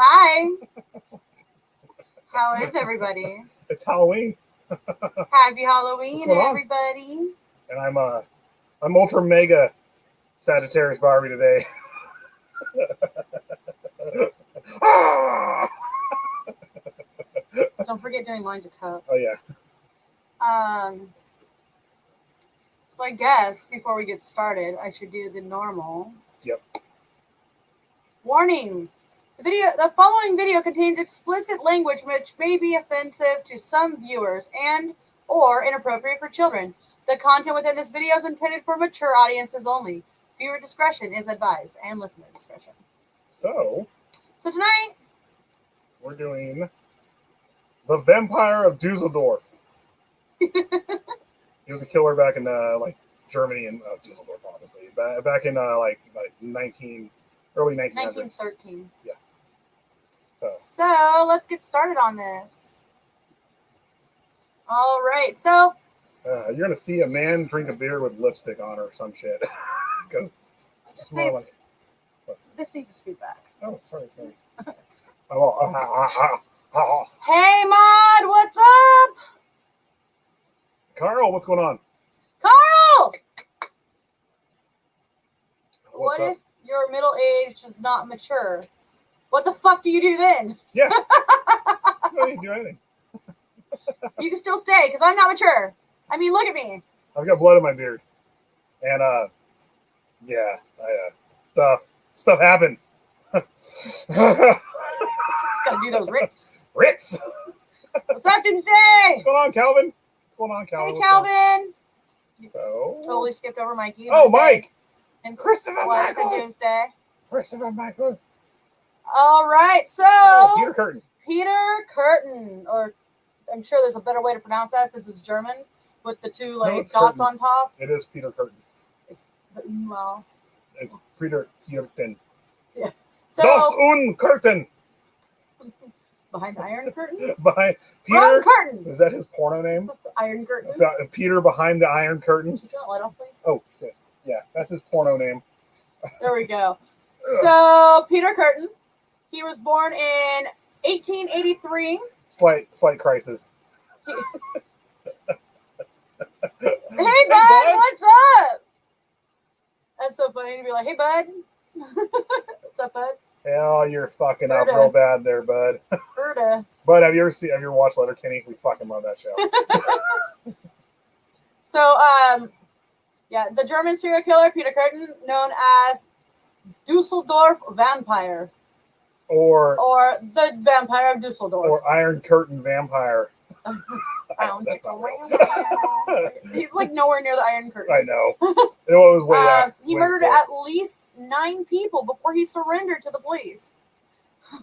Hi. How is everybody? It's Halloween. Happy Halloween, What's going on? everybody. And I'm ultra mega Sagittarius Barbie today. Don't forget doing lines of coke. Oh yeah. So I guess before we get started, I should do the normal. Yep. Warning. The following video contains explicit language which may be offensive to some viewers and or inappropriate for children. The content within this video is intended for mature audiences only. Viewer discretion is advised and listener discretion. So tonight we're doing The Vampire of Dusseldorf. He was a killer back in Germany and Dusseldorf, obviously. Back in early 1900s. 1913. Yeah. So let's get started on this. All right. So you're gonna see a man drink a beer with lipstick on or some shit. Because it's more like. This needs to scoot back. Oh, sorry. Hey, Mod, what's up? Carl, what's going on? Carl! What's what up? if your middle age is not mature? What the fuck do you do then? Yeah. You don't need to do anything. You can still stay, because I'm not mature. I mean, look at me. I've got blood in my beard. And, stuff happened. Gotta do those Ritz. Ritz! What's up, Doomsday? What's going on, Calvin? What's going on, Calvin? Hey, Calvin. So... Totally skipped over Mikey. Oh, Mike! And Christopher what's Michael! Doomsday? Christopher Michael! All right, so... Oh, Peter Curtin. Peter Curtin, or I'm sure there's a better way to pronounce that since it's German, with the two it's dots Curtin. on top. It is Peter Curtin. It's Peter Curtin. Yeah. So Das Curtain. behind the Iron Curtain. Behind Wrong Peter. curtain. Is that his porno name? Iron Curtain. Peter behind the Iron Curtain. Can you turn that light off, please? Oh shit! Yeah, that's his porno name. There we go. So Peter Curtin, he was born in 1883. Slight crisis. Hey, bud, what's up? That's so funny to be like, hey, bud. What's up, bud? Hell, you're fucking up real bad there, bud. Berta. Bud, have you ever watched Letterkenny? We fucking love that show. So, the German serial killer, Peter Curtin, known as Dusseldorf Vampire. Or the Vampire of Dusseldorf. Or Iron Curtain Vampire. That's He's like nowhere near the Iron Curtain. I know. It was way he murdered at least 9 people before he surrendered to the police.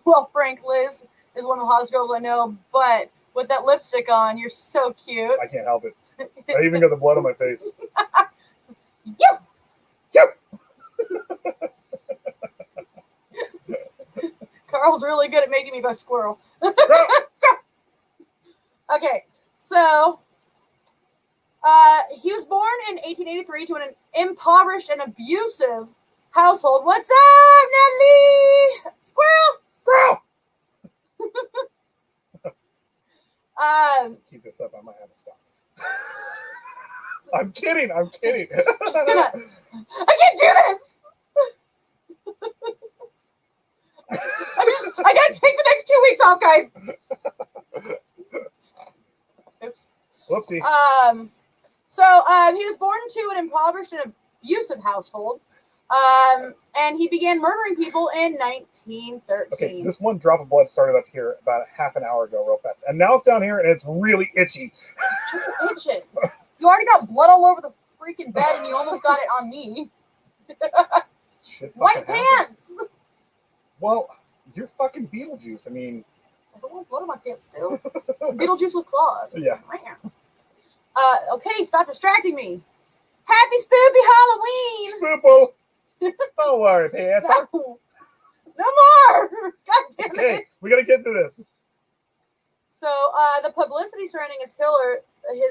Well, Frank, Liz is one of the hottest girls I know, but with that lipstick on, you're so cute. I can't help it. I even got the blood on my face. Yep. Carl's really good at making me go squirrel. Okay, so he was born in 1883 to an impoverished and abusive household. What's up, Natalie? Squirrel! Keep this up, I might have to stop. I'm kidding. I can't do this. I gotta take the next 2 weeks off, guys. Oops. Whoopsie. So he was born into an impoverished and abusive household. And he began murdering people in 1913. Okay, this one drop of blood started up here about a half an hour ago real fast. And now it's down here and it's really itchy. Just itch it. You already got blood all over the freaking bed and you almost got it on me. White pants! Well, you're fucking Beetlejuice. I mean... I don't want blood on my pants still. Beetlejuice with claws. Yeah. Okay, stop distracting me. Happy Spoopy Halloween! Spoopo! Don't worry, Panther. No more! God damn it. Okay, we gotta get to this. So, the publicity surrounding his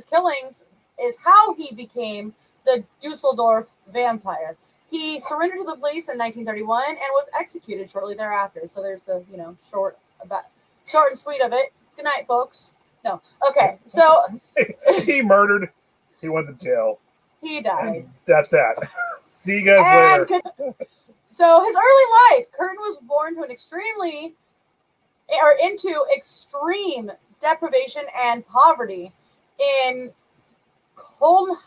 killings is how he became the Dusseldorf vampire. He surrendered to the police in 1931 and was executed shortly thereafter. So there's the, short and sweet of it. Good night, folks. No. Okay. So he murdered. He went to jail. He died. And that's that. See you guys later. So his early life, Curtin was born to into extreme deprivation and poverty in Kolmheim.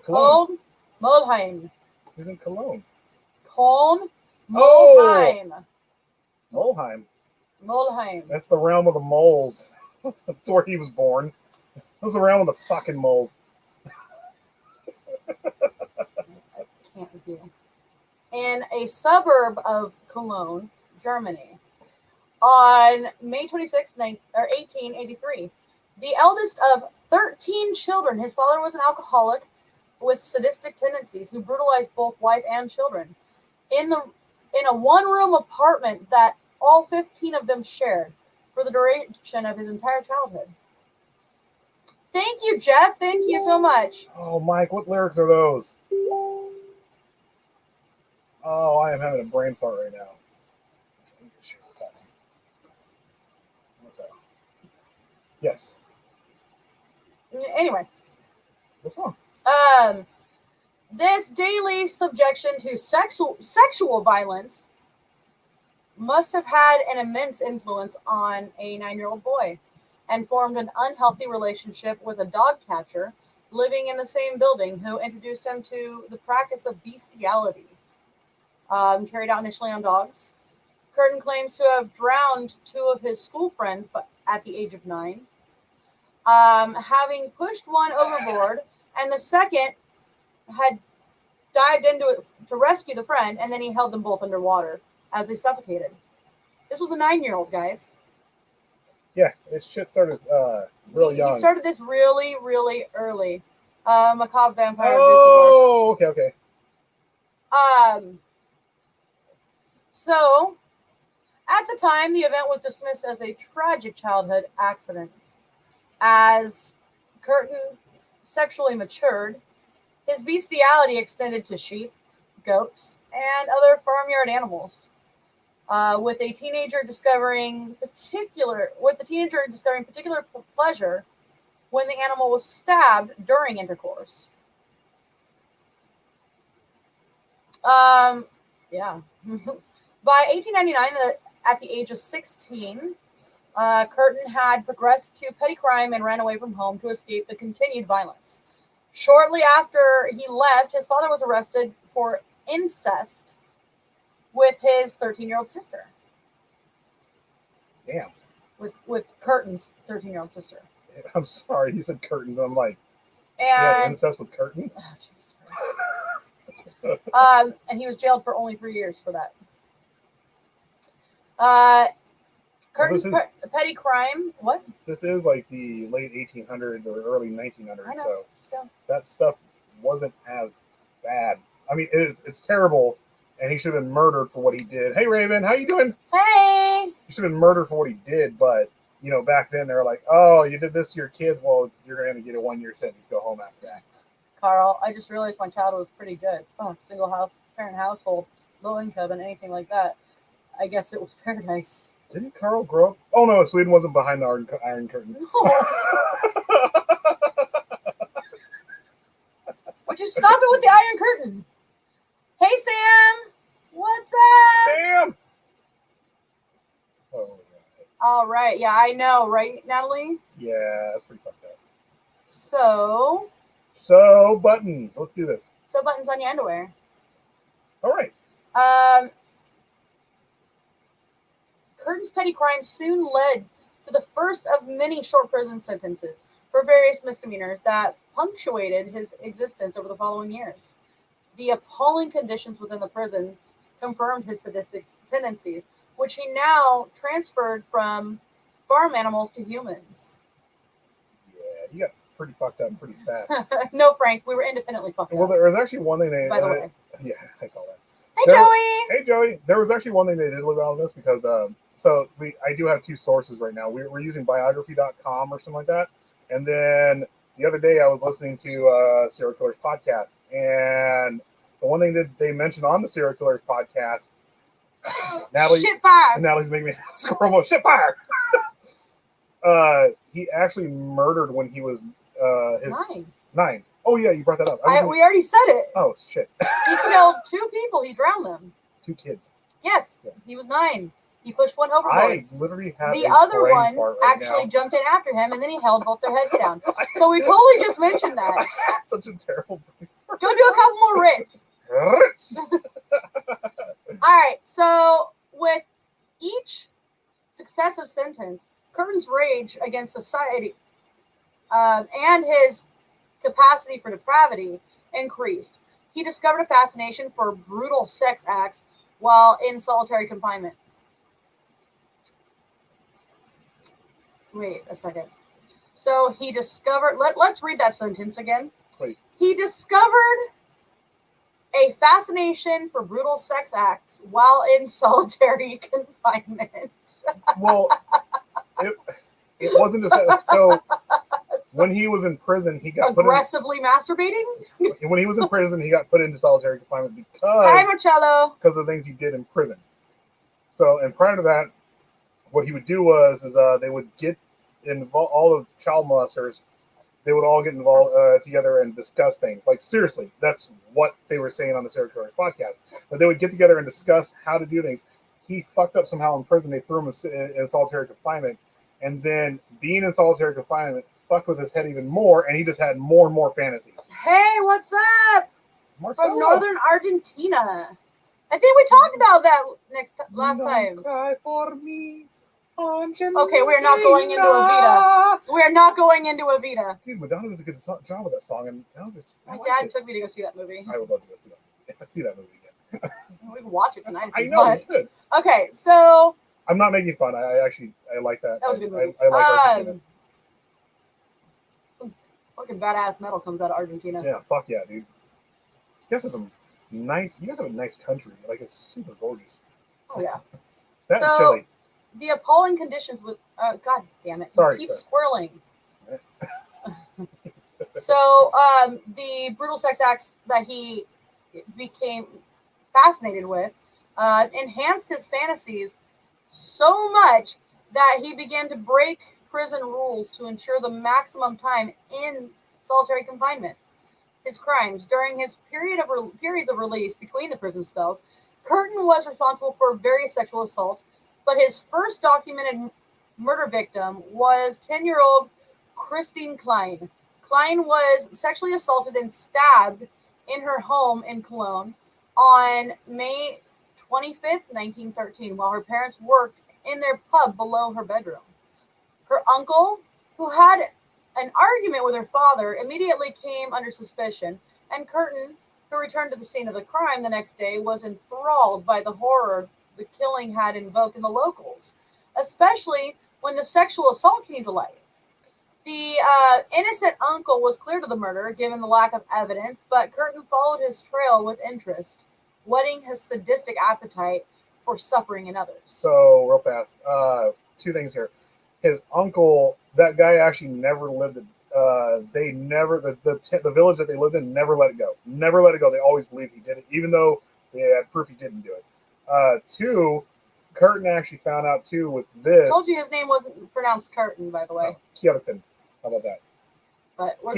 Cologne. Molheim. He's in Cologne. Molheim. Molheim. That's the realm of the moles. That's where he was born. That was the realm of the fucking moles. I can't with you. In a suburb of Cologne, Germany, on May 26, 1883. The eldest of 13 children, his father was an alcoholic with sadistic tendencies who brutalized both wife and children. In a one-room apartment that all 15 of them shared for the duration of his entire childhood. Thank you, Jeff. Thank you so much. Oh, Mike, what lyrics are those? Oh, I am having a brain fart right now. What's that? Yes. Anyway. What's wrong? This daily subjection to sexual violence must have had an immense influence on a 9-year-old boy and formed an unhealthy relationship with a dog catcher living in the same building who introduced him to the practice of bestiality, carried out initially on dogs. Curtin claims to have drowned 2 of his school friends at the age of 9, having pushed one overboard, and the second had dived into it to rescue the friend, and then he held them both underwater as they suffocated. This was a 9-year-old, guys. Yeah, this shit started real young. He started this really, really early. Macabre Vampire of Dusseldorf. Oh, okay. So, at the time, the event was dismissed as a tragic childhood accident. As Curtin sexually matured, his bestiality extended to sheep, goats, and other farmyard animals. With the teenager discovering particular pleasure when the animal was stabbed during intercourse. Yeah. By 1899, at the age of 16, Curtin had progressed to petty crime and ran away from home to escape the continued violence. Shortly after he left, his father was arrested for incest with his 13-year-old sister. Damn. With Curtin's 13-year-old sister. I'm sorry, you said curtains. I'm like, and incest with curtains? Oh, Jesus Christ. And he was jailed for only 3 years for that. Curtin's petty crime. What? This is like the late 1800s or early 1900s, I know. so Still. that stuff wasn't as bad. I mean, it's terrible, and he should have been murdered for what he did. Hey, Raven, how you doing? Hey! He should have been murdered for what he did, but, back then they were like, oh, you did this to your kids, well, you're going to get a 1-year sentence. Go home after that. Carl, I just realized my childhood was pretty good. Single parent household, low income, and anything like that. I guess it was paradise. Didn't Carl grow up? Oh, no, Sweden wasn't behind the Iron Curtain. No. Would you stop it with the Iron Curtain? Hey, Sam. What's up? Sam! Oh, God. All right. Yeah, I know. Right, Natalie? Yeah, that's pretty fucked up. So, buttons. Let's do this. So, buttons on your underwear. All right. Curtin's petty crime soon led to the first of many short prison sentences for various misdemeanors that punctuated his existence over the following years. The appalling conditions within the prisons confirmed his sadistic tendencies, which he now transferred from farm animals to humans. Yeah, you got pretty fucked up pretty fast. No, Frank, we were independently fucked up. Well, there was actually one thing they... By the way. Yeah, I saw that. Hey, Joey! Hey, Joey. There was actually one thing they did about this because... I do have 2 sources right now. We're using biography.com or something like that. And then the other day I was listening to Serial Killers podcast, and the one thing that they mentioned on the Serial Killers podcast, Shit fire. Natalie's making me squirrel. Shit fire. He actually murdered when he was his 9. Oh yeah, you brought that up. We already said it. Oh shit. He killed 2 people. He drowned them. 2 kids. Yes, Yeah. He was 9. He pushed one overboard. I literally have the other one actually jumped in after him, and then he held both their heads down. So we totally just mentioned that. Such a terrible. Go do a couple more Ritz. All right. So with each successive sentence, Curtin's rage against society and his capacity for depravity increased. He discovered a fascination for brutal sex acts while in solitary confinement. Wait a second. So he discovered, let's read that sentence again. Wait. He discovered a fascination for brutal sex acts while in solitary confinement. Well, it wasn't just so. When he was in prison, he got aggressively masturbating. When he was in prison, he got put into solitary confinement Hi, Marcello. because of the things he did in prison. So, and prior to that, what he would do was they would get involved. All the child molesters, they would all get involved together and discuss things. Like seriously, that's what they were saying on the Serial Killers podcast. But they would get together and discuss how to do things. He fucked up somehow in prison. They threw him in solitary confinement, and then being in solitary confinement fucked with his head even more, and he just had more and more fantasies. Hey, what's up? Marcelo. From northern Argentina. I think we talked about that last time. Cry for me, Argentina. Okay, we're not going into Evita. We're not going into Evita. Dude, Madonna does a good job with that song, and My dad took me to go see that movie. I would love to go see that. See that movie again. We can watch it tonight. I know. You should. Okay, so I'm not making fun. I like that. That was a good movie. I like Argentina. Some fucking badass metal comes out of Argentina. Yeah, fuck yeah, dude. You guys have some nice. You guys have a nice country. Like it's super gorgeous. Oh yeah. That and So Chile. the appalling conditions with. God damn it! Sorry. Keep squirreling. So the brutal sex acts that he became fascinated with enhanced his fantasies so much that he began to break prison rules to ensure the maximum time in solitary confinement. His crimes during his periods of release between the prison spells, Curtin was responsible for various sexual assaults, but his first documented murder victim was 10-year-old Christine Klein. Klein was sexually assaulted and stabbed in her home in Cologne on May 25th, 1913, while her parents worked in their pub below her bedroom. Her uncle, who had an argument with her father, immediately came under suspicion, and Curtin, who returned to the scene of the crime the next day, was enthralled by the horror the killing had invoked in the locals, especially when the sexual assault came to light. The innocent uncle was clear to the murder, given the lack of evidence, but Curtin followed his trail with interest, whetting his sadistic appetite for suffering in others. So, real fast, 2 things here. His uncle, that guy actually never lived in, they never, the village that they lived in never let it go. Never let it go. They always believed he did it, even though they had proof he didn't do it. 2, Curtin actually found out, too, with this. I told you his name wasn't pronounced Curtin, by the way. Curtin. How about that? But we're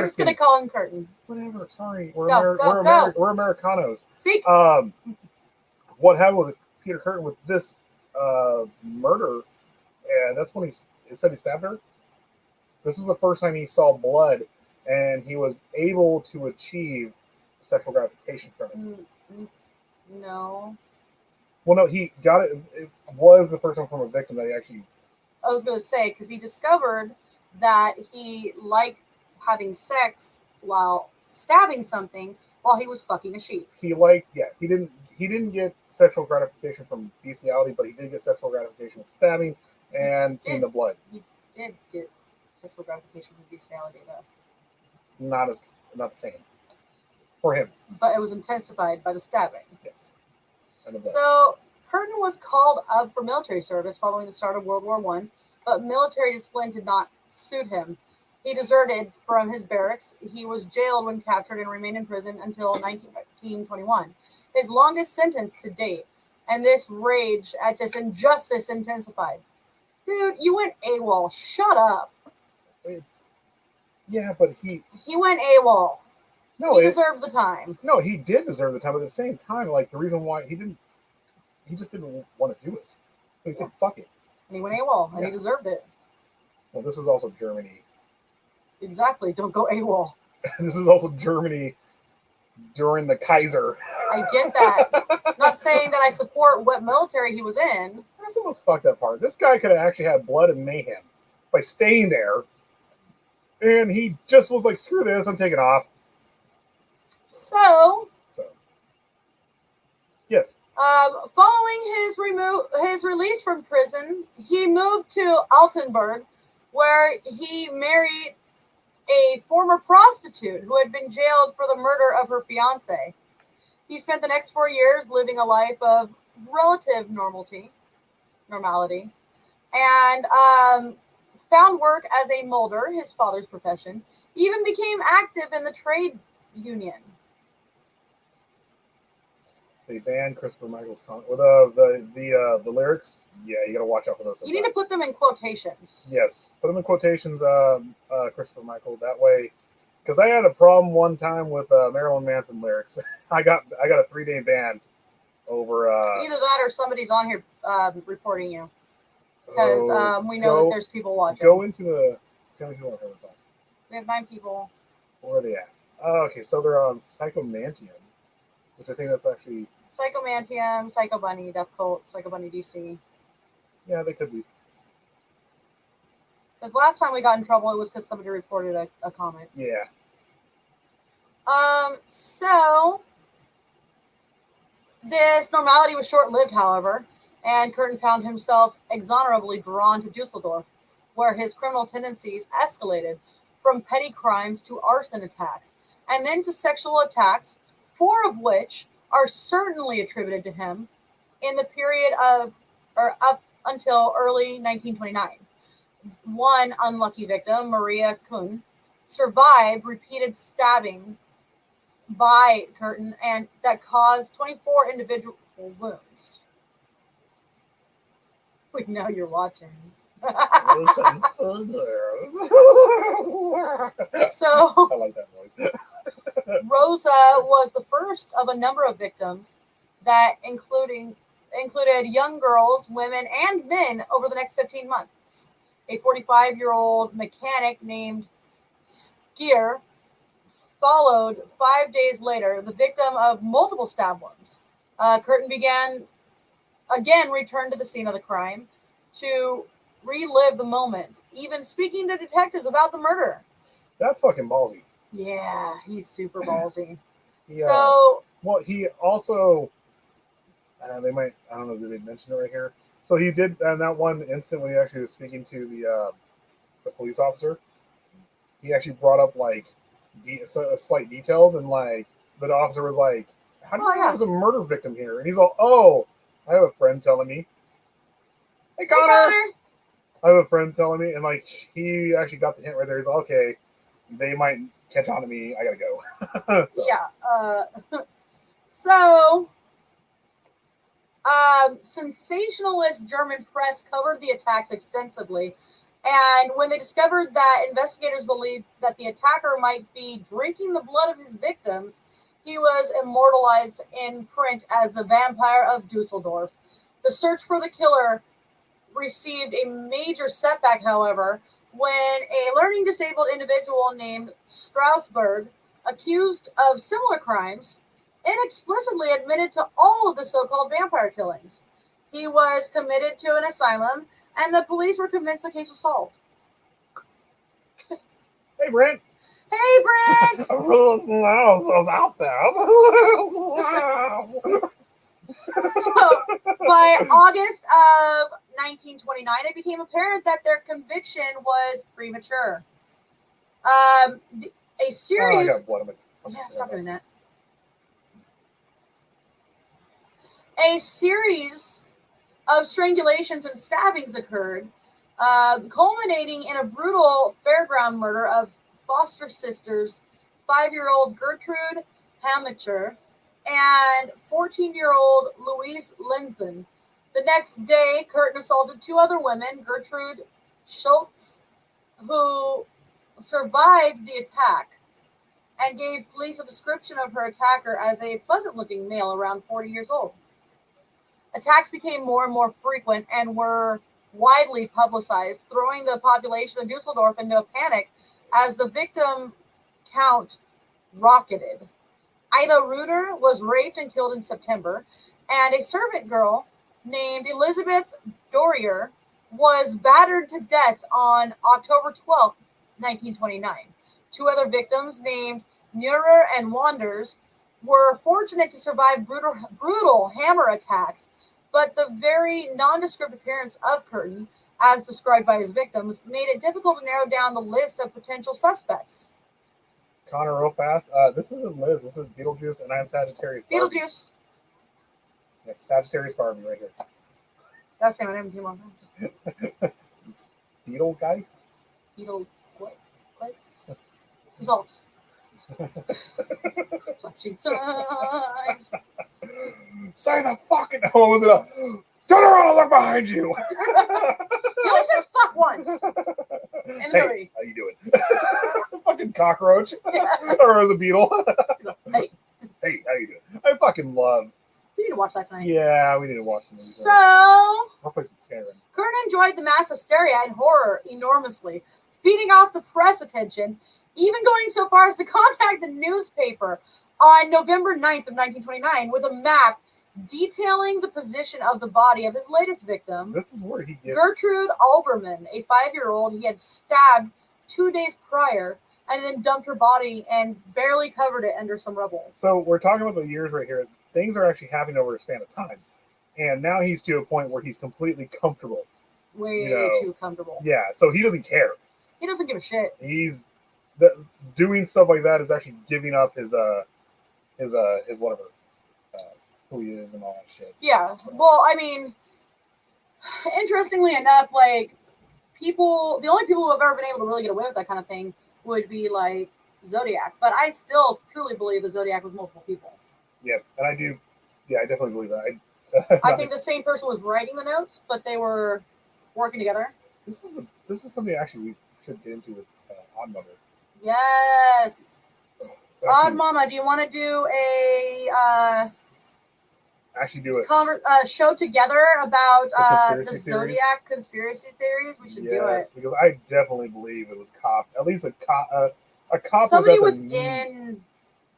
just going to call him Curtin. Whatever. Sorry. We're Americanos. Speak. What happened with Peter Curtin with this murder, and that's when he said he stabbed her. This was the first time he saw blood, and he was able to achieve sexual gratification from it. No. Well, no, he got it. It was the first time from a victim that he actually... I was going to say, because he discovered that he liked having sex while stabbing something while he was fucking a sheep. He didn't get sexual gratification from bestiality, but he did get sexual gratification with stabbing and seeing the blood. He did get sexual gratification from bestiality, though. Not the same. For him. But it was intensified by the stabbing. Yes. So, Curtin was called up for military service following the start of World War I, but military discipline did not suit him. He deserted from his barracks. He was jailed when captured and remained in prison until 1921, his longest sentence to date. And this rage at this injustice intensified. Dude, you went AWOL. Shut up. Yeah, but he went AWOL. no, he deserved the time. No, he did deserve the time, but at the same time, like the reason why he just didn't want to do it. So he said, "Fuck it," and he went AWOL, and he deserved it. Well, this is also Germany. Exactly. Don't go AWOL. This is also Germany during the Kaiser. I get that. Not saying that I support what military he was in. That's the most fucked up part. This guy could have actually had blood and mayhem by staying there, and he just was like, "Screw this, I'm taking off." So yes. Following his release from prison, he moved to Altenburg, where he married a former prostitute who had been jailed for the murder of her fiance. He spent the next 4 years living a life of relative normality, and found work as a molder, his father's profession. He even became active in the trade union. They banned Christopher Michael's the lyrics. Yeah, you gotta watch out for those. You need to put them in quotations. Yes, put them in quotations. Christopher Michael. That way, because I had a problem one time with Marilyn Manson lyrics. I got a 3-day ban over. Either that or somebody's on here reporting you, because we know that there's people watching. Go into the. See how many people are with us. We have 9 people. Where are they at? Oh, okay, so they're on Psychomantium, which I think that's actually Psychomantium, Psycho Bunny, Death Cult, Psycho Bunny DC. Yeah, they could be. Because last time we got in trouble, it was because somebody reported a comment. Yeah. So this normality was short-lived, however, and Curtin found himself exonerably drawn to Dusseldorf, where his criminal tendencies escalated from petty crimes to arson attacks, and then to sexual attacks, 4 of which are certainly attributed to him in the period of, or up until early 1929. One unlucky victim, Maria Kuhn, survived repeated stabbing by Curtin, and that caused 24 individual wounds. We know you're watching. So I like that voice. Rosa was the first of a number of victims that included young girls, women, and men over the next 15 months. A 45-year-old mechanic named Skier followed 5 days later, the victim of multiple stab wounds. Curtin returned to the scene of the crime to relive the moment, even speaking to detectives about the murder. That's fucking ballsy. Yeah, he's super ballsy. Yeah. Well, he also, I don't know, did they mention it right here? So he did, in that one instant when he actually was speaking to the police officer, he actually brought up, like, slight details, and, like, the officer was like, how do you know there's a murder victim here? And he's all, oh, I have a friend telling me. Hey, Connor! I have a friend telling me, and, like, he actually got the hint right there. He's like, okay, they might catch on to me. I gotta go. Sensationalist German press covered the attacks extensively, and when they discovered that investigators believed that the attacker might be drinking the blood of his victims, he was immortalized in print as the Vampire of Dusseldorf. The search for the killer received a major setback, however, when a learning disabled individual named Strasberg, accused of similar crimes, inexplicably admitted to all of the so-called vampire killings. He was committed to an asylum, and the police were convinced the case was solved. Hey, Brent. Hey, Brent! was out there. So, by August of 1929, it became apparent that their conviction was premature. A series... stop doing that. A series of strangulations and stabbings occurred culminating in a brutal fairground murder of foster sisters 5-year-old Gertrude Hamacher and 14-year-old Louise Linson. The next day, Curtin assaulted 2 other women, Gertrude Schultz, who survived the attack, and gave police a description of her attacker as a pleasant-looking male around 40 years old. Attacks became more and more frequent and were widely publicized, throwing the population of Dusseldorf into a panic as the victim count rocketed. Ida Reuter was raped and killed in September, and a servant girl named Elizabeth Dorier was battered to death on October 12, 1929. 2 other victims, named Murer and Wanders, were fortunate to survive brutal hammer attacks, but the very nondescript appearance of Curtin, as described by his victims, made it difficult to narrow down the list of potential suspects. Connor, real fast. This isn't Liz. This is Beetlejuice, and I'm Sagittarius. Barbie. Beetlejuice. Yeah, Sagittarius Barbie right here. That's the name of him 2 more times. Beetlegeist? Beetle what? He's all flashing signs. Say the fucking. What was it? Turn around and look behind you. He always says fuck once. Hey, how you doing? Fucking cockroach. Yeah. Or as a beetle. Hey. Hey, how you doing? I fucking love. We need to watch that tonight. Yeah, we need to watch the movie. So, I'll play some Skyrim. Curtin enjoyed the mass hysteria and horror enormously, feeding off the press attention, even going so far as to contact the newspaper on November 9th of 1929 with a map detailing the position of the body of his latest victim. This is where he gets Gertrude Alberman, a 5-year-old he had stabbed 2 days prior and then dumped her body and barely covered it under some rubble. So we're talking about the years right here. Things are actually happening over a span of time. And now he's to a point where he's completely comfortable. Way too comfortable. Yeah, so he doesn't care. He doesn't give a shit. He's doing stuff like that is actually giving up his whatever, who he is and all that shit. Yeah. Well, I mean, interestingly enough, like the only people who have ever been able to really get away with that kind of thing would be like Zodiac. But I still truly believe the Zodiac was multiple people. Yeah, and I do. Yeah, I definitely believe that. I think the same person was writing the notes, but they were working together. This is something actually we should get into with Odd Mother. Yes. Odd Mama, do you want to do a actually do it show together about the theories? Zodiac conspiracy theories? We should do it. Because I definitely believe it was cop. At least a cop. Somebody was within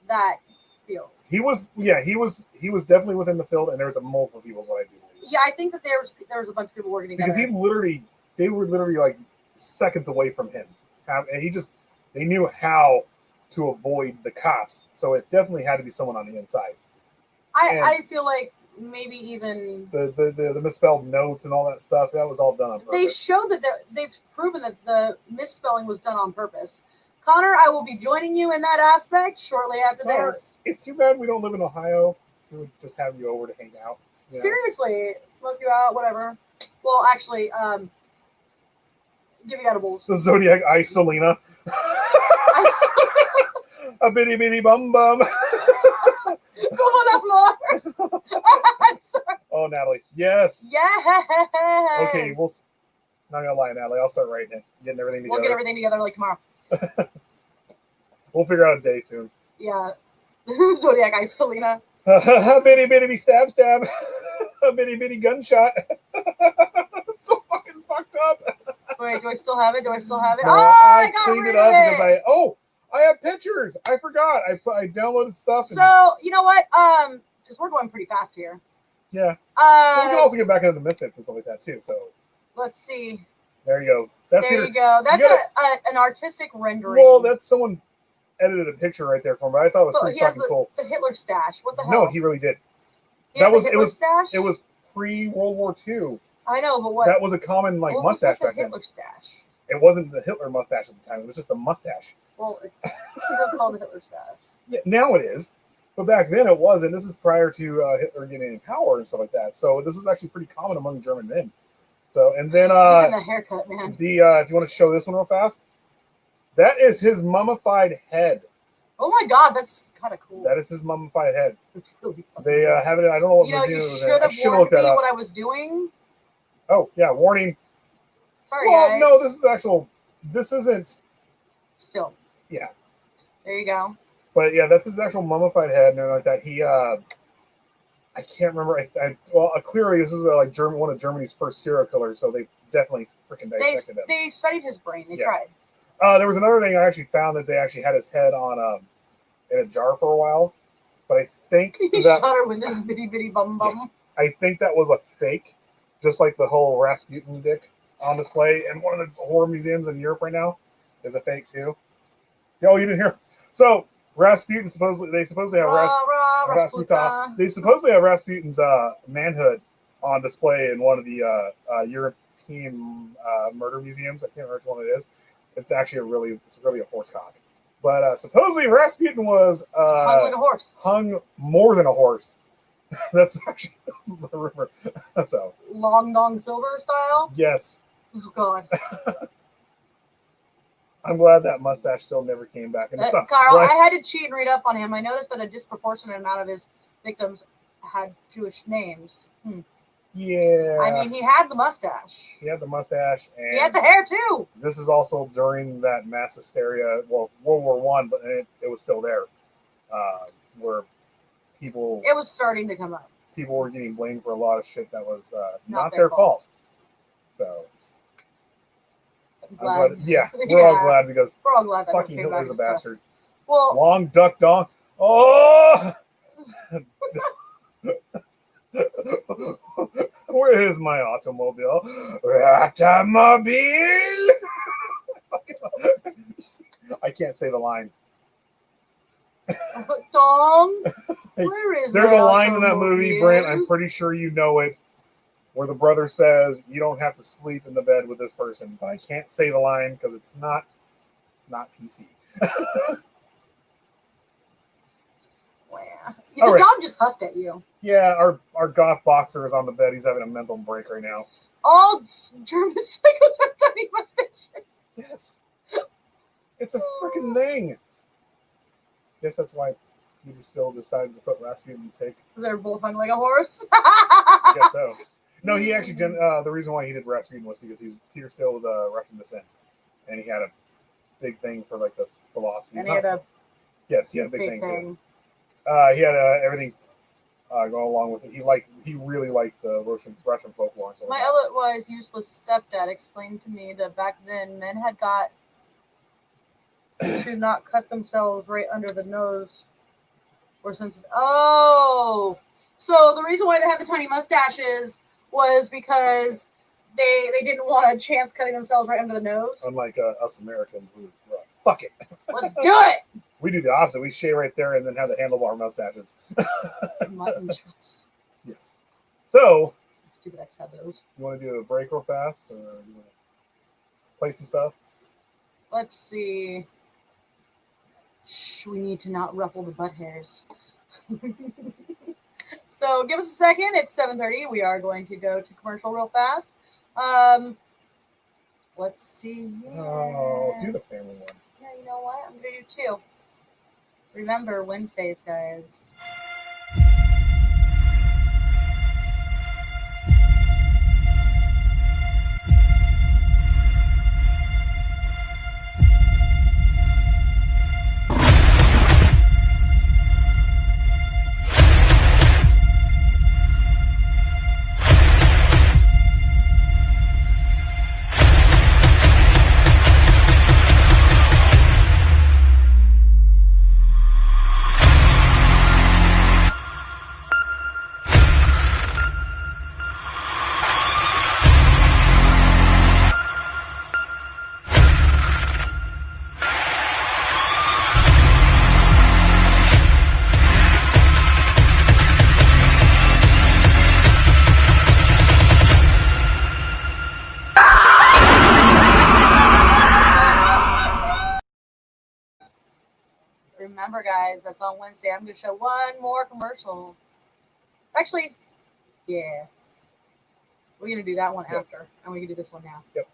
that field. He was definitely within the field, and there was multiple people. Is what I do believe. Yeah, I think that there was a bunch of people working together. Because they were literally like seconds away from him, and they knew how to avoid the cops. So it definitely had to be someone on the inside. I feel like maybe even the misspelled notes and all that stuff, that was all done on purpose. They showed that they've proven that the misspelling was done on purpose. Connor, I will be joining you in that aspect shortly after this. It's too bad we don't live in Ohio. We would just have you over to hang out. Seriously, smoke you out, whatever. Well, actually, give you edibles. The Zodiac Ice Selena. A bitty bitty bum bum. Come on the floor. I'm sorry. Oh, Natalie. Yes. Yes. Okay, not gonna lie, Natalie. I'll start writing it, getting everything together. We'll get everything together like tomorrow. We'll figure out a day soon. Yeah. Zodiac Ice Selena. Bitty bitty stab stab. A bitty bitty gunshot. So fucking fucked up. Wait, do I still have it? No, I cleaned it up because I have pictures. I forgot. I downloaded stuff. So you know what? Because we're going pretty fast here. Yeah. We can also get back into the Misfits and stuff like that too. So let's see. There you go. That's an artistic rendering. Well, that's someone edited a picture right there for me. I thought it was pretty fucking cool. The Hitler stash. What the hell? No, he really did. It was pre-World War II. I know, but what? That was a common mustache back then. Hitler stash. It wasn't the Hitler mustache at the time. It was just a mustache. Well, it's still called the Hitler stash. Yeah, now it is. But back then it wasn't. This is prior to Hitler getting in power and stuff like that. So this was actually pretty common among German men. So, and then Even the haircut, man. if you want to show this one real fast, that is his mummified head. Oh my god, that's kind of cool. That is his mummified head. That's really cool. They have it. I don't know what you know, museum you it was should in. I have should have warned looked that me up. what I was doing. Oh yeah, warning. Sorry, Well, guys. no, this is actual. This isn't. Still. Yeah. There you go. But yeah, that's his actual mummified head and everything like that. He, I can't remember. Well, clearly this is like one of Germany's first serial killers, so they definitely freaking dissected him. They studied his brain. They tried. There was another thing I actually found that they actually had his head on in a jar for a while, but I think He that shot her with his bitty bitty bum bum. I think that was a fake, just like the whole Rasputin dick on display in one of the horror museums in Europe right now is a fake too. Oh, you didn't hear? So Rasputin they supposedly have Rasputin. They supposedly have Rasputin's manhood on display in one of the European murder museums. I can't remember which one it is. It's actually really a horse cock. But supposedly Rasputin was hung like a horse. Hung more than a horse. That's actually the rumor. So Long Dong Silver style. Yes. Oh God. I'm glad that mustache still never came back. And Carl, right? I had to cheat and read up on him. I noticed that a disproportionate amount of his victims had Jewish names. Yeah. I mean, he had the mustache. He had the mustache, and he had the hair too. This is also during that mass hysteria. Well, World War I, but it was still there, where people. It was starting to come up. People were getting blamed for a lot of shit that was not their fault. So. I'm glad. We're all glad because we're all glad that fucking Hitler's a bastard. Well, long duck dong. Oh, where is my automobile? Automobile. I can't say the line. Dong. Where is? There's a line in that movie, Brent. I'm pretty sure you know it. Where the brother says, you don't have to sleep in the bed with this person. But I can't say the line because it's not PC. Wow. The dog just huffed at you. Yeah, our goth boxer is on the bed. He's having a mental break right now. All German psychos have tiny mustaches. Yes. It's a freaking thing. Guess that's why Peter still decided to put Rasputin in the take. They're both hung like a horse. I guess so. No, he actually the reason why he did Rasputin was because Peter Steele was Russian descent, and he had a big thing for like the philosophy. And he had a he had a big thing too. He had everything going along with it. He really liked the Russian folklore. And so my otherwise useless stepdad explained to me that back then men had got to not cut themselves right under the nose, or since so the reason why they had the tiny mustaches was because they didn't want a chance cutting themselves right under the nose. Unlike us Americans, we fuck it. Let's do it. We do the opposite. We shave right there and then have the handlebar mustaches. Mutton chops. Yes. So, stupid X had those. You want to do a break real fast, or you want to play some stuff? Let's see. We need to not ruffle the butt hairs. So give us a second. It's 7:30. We are going to go to commercial real fast. Let's see. Oh, do the family one. Yeah, you know what? I'm going to do two. Remember Wednesdays, guys. Remember, guys, that's on Wednesday. I'm going to show one more commercial. Actually, yeah. We're going to do that one Yep. after, and we can do this one now. Yep.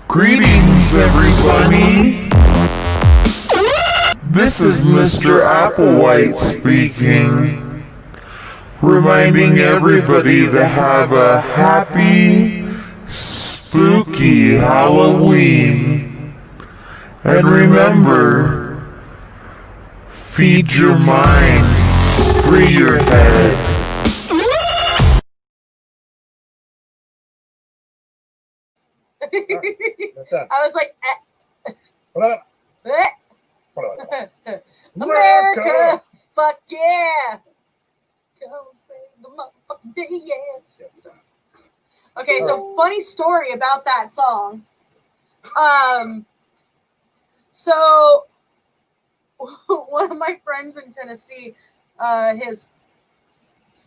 Greetings, everybody. This is Mr. Applewhite speaking, reminding everybody to have a happy, spooky Halloween. And remember, feed your mind, free your head. That's that. I was like, What up? eh. What up? America, fuck yeah. Come save the motherfucking day, yeah. Okay, so funny story about that song. So one of my friends in Tennessee, his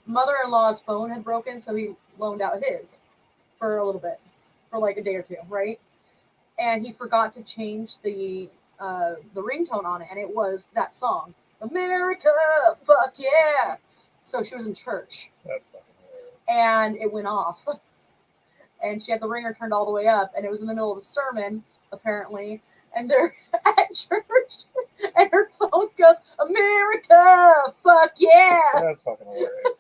mother-in-law's phone had broken, so he loaned out his for a little bit, for like a day or two, right? And he forgot to change the ringtone on it, and it was that song, America, fuck yeah. So she was in church, That's fucking hilarious. and it went off. And she had the ringer turned all the way up, and it was in the middle of a sermon, apparently. And they're at church, and her phone goes, America, fuck yeah. That's fucking hilarious.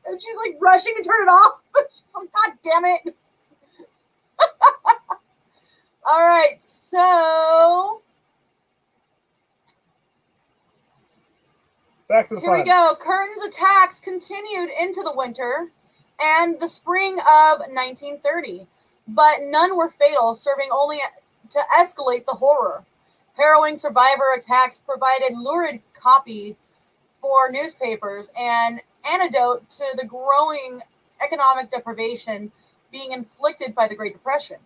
And she's like rushing to turn it off. She's like, God damn it. All right, so Back to the here we fun. go. Curtin's attacks continued into the winter and the spring of 1930, but none were fatal, serving only to escalate the horror. Harrowing survivor attacks provided lurid copy for newspapers and antidote to the growing economic deprivation being inflicted by the Great Depression.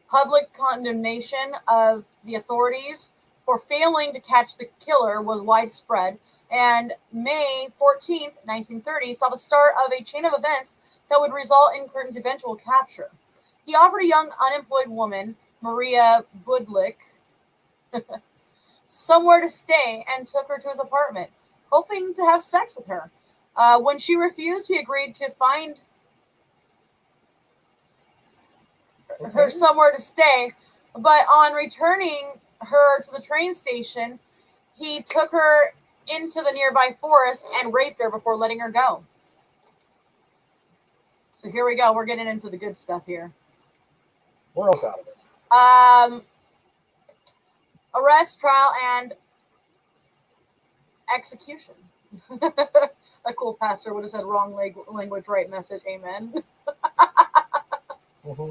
Public condemnation of the authorities for failing to catch the killer was widespread, and May 14th, 1930, saw the start of a chain of events that would result in Curtin's eventual capture. He offered a young unemployed woman, Maria Budlick, somewhere to stay and took her to his apartment, hoping to have sex with her. When she refused, he agreed to find her somewhere to stay, but on returning her to the train station, he took her into the nearby forest and raped her before letting her go. So here we go. We're getting into the good stuff here. We're else out of it. Arrest, trial, and execution. A cool pastor would have said wrong language, right message. Amen. Mm-hmm.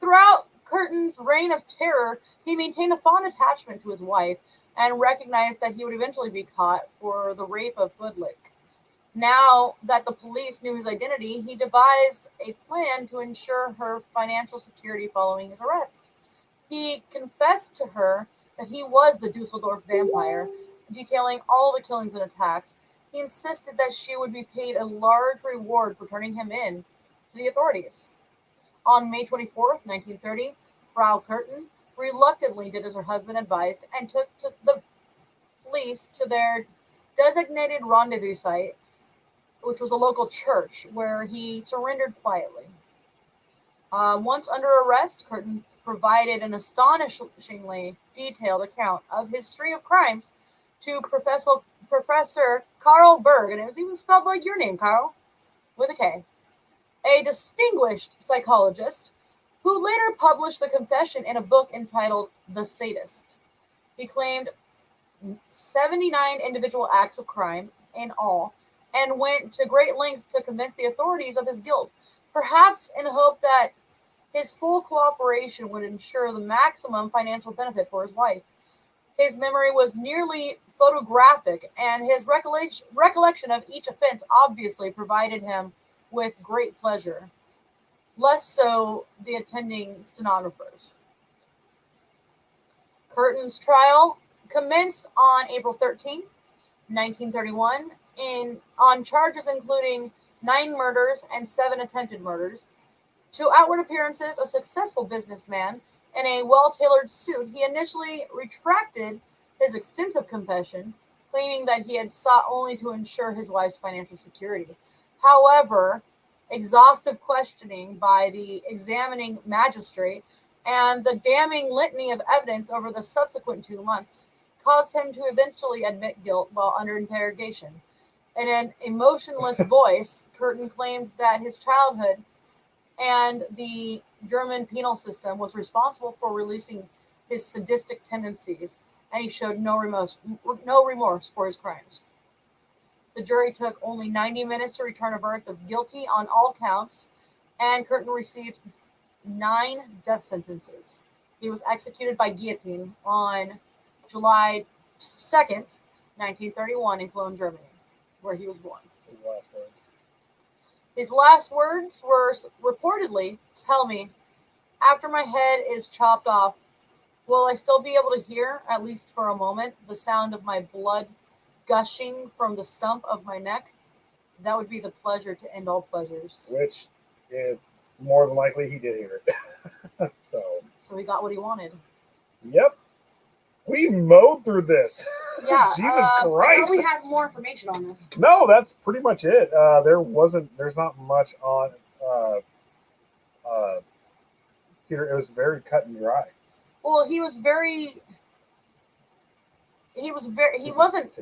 Throughout Curtin's reign of terror, he maintained a fond attachment to his wife and recognized that he would eventually be caught for the rape of Budlick. Now that the police knew his identity, he devised a plan to ensure her financial security following his arrest. He confessed to her that he was the Dusseldorf vampire, detailing all the killings and attacks. He insisted that she would be paid a large reward for turning him in to the authorities. On May 24th, 1930, Frau Curtin reluctantly did as her husband advised and took the police to their designated rendezvous site, which was a local church, where he surrendered quietly. Once under arrest, Curtin provided an astonishingly detailed account of his string of crimes to Professor Carl Berg, and it was even spelled like your name, Carl, with a K, a distinguished psychologist who later published the confession in a book entitled The Sadist. He claimed 79 individual acts of crime in all, and went to great lengths to convince the authorities of his guilt, perhaps in the hope that his full cooperation would ensure the maximum financial benefit for his wife. His memory was nearly photographic, and his recollection of each offense obviously provided him with great pleasure, less so the attending stenographers. Curtin's trial commenced on April 13, 1931, on charges including 9 murders and 7 attempted murders. To outward appearances, a successful businessman in a well-tailored suit, he initially retracted his extensive confession, claiming that he had sought only to ensure his wife's financial security. However, exhaustive questioning by the examining magistrate and the damning litany of evidence over the subsequent 2 months caused him to eventually admit guilt while under interrogation. In an emotionless voice, Curtin claimed that his childhood and the German penal system was responsible for releasing his sadistic tendencies, and he showed no remorse for his crimes. The jury took only 90 minutes to return a verdict of guilty on all counts, and Curtin received 9 death sentences. He was executed by guillotine on July 2nd, 1931 in Cologne, Germany, where he was born. His last words. His last words were reportedly, "Tell me, after my head is chopped off, will I still be able to hear, at least for a moment, the sound of my blood gushing from the stump of my neck? That would be the pleasure to end all pleasures." Which, more than likely, he did hear it. So he got what he wanted. Yep. We mowed through this. Yeah. Jesus Christ. We have more information on this. No, that's pretty much it. There's not much on Peter. It was very cut and dry. Well, he wasn't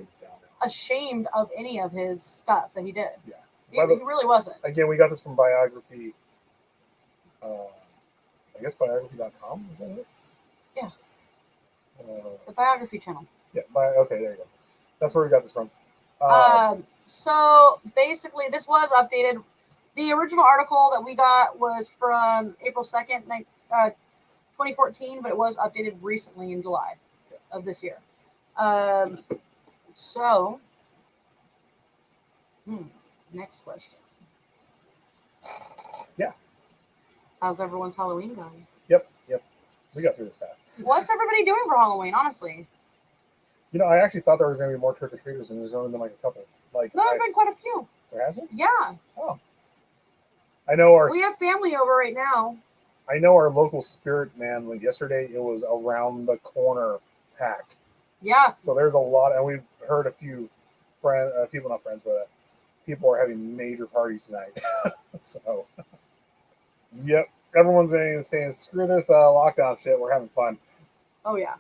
ashamed of any of his stuff that he did. Yeah. He really wasn't. Again, we got this from biography. I guess biography.com, is that it? Yeah. The biography channel. Yeah. Okay, there you go. That's where we got this from. So basically, this was updated. The original article that we got was from April 2nd, 2014, but it was updated recently in July of this year. Next question. Yeah. How's everyone's Halloween going? Yep. We got through this fast. What's everybody doing for Halloween, honestly? You know, I actually thought there was going to be more trick-or-treaters, and there's only been like a couple. No, there's been quite a few. There has been? Yeah. Oh. I know we have family over right now. I know our local spirit man, like yesterday, it was around the corner packed. Yeah. So there's a lot, and we've heard a few people, not friends, but people are having major parties tonight. So, yep. Everyone's saying, screw this lockdown shit. We're having fun. Oh, yeah.